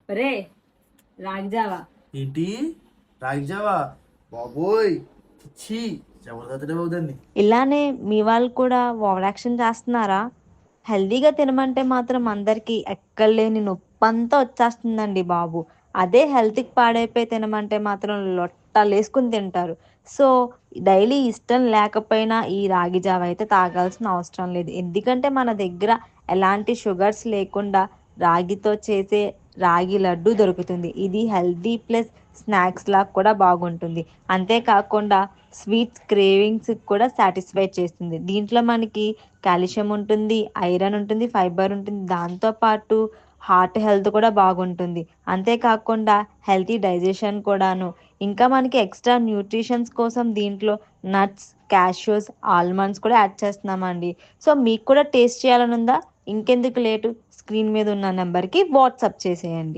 ఒరే రాగి జావా. ఏంటి? రాగి జావా? బాబోయ్, ఛీ, జబర్దస్త్ అవుతుంది. ఇలానే మీ వాళ్ళు కూడా ఓవర్ యాక్షన్ చేస్తున్నారా? హెల్తీగా తినమంటే మాత్రం అందరికీ ఎక్కడలేని నొప్పంతా వచ్చేస్తుందండి బాబు. అదే హెల్త్‌కి పాడైపోయి తినమంటే మాత్రం లొట్టలేసుకొని తింటారు. సో, డైలీ ఇష్టం లేకపోయినా ఈ రాగి జావ అయితే తాగాల్సిన అవసరం లేదు. ఎందుకంటే మన దగ్గర ఎలాంటి షుగర్స్ లేకుండా రాగితో చేసే రాగి లడ్డు దొరుకుతుంది. ఇది హెల్తీ ప్లస్ స్నాక్స్‌లా కూడా బాగుంటుంది. అంతే కాకుండా స్వీట్స్ క్రేవింగ్స్‌కి కూడా సాటిస్ఫై చేస్తుంది. దీంట్లో మనకి కాల్షియం ఉంటుంది, ఐరన్ ఉంటుంది, ఫైబర్ ఉంటుంది. దాంతో పాటు హార్ట్ హెల్త్ కూడా బాగుంటుంది. అంతే కాకుండా హెల్తీ డైజెషన్ కూడాను. ఇంకా మనకి ఎక్స్‌ట్రా న్యూట్రిషన్స్ కోసం దీంట్లో నట్స్, క్యాష్యూస్, ఆల్మండ్స్ కూడా యాడ్ చేస్తున్నామండి. సో, మీకు కూడా టేస్ట్ చేయాలని ఉందా? ఇంకెందుకు లేటు? స్క్రీన్ మీద ఉన్న నంబర్‌కి వాట్సాప్ చేసేయండి.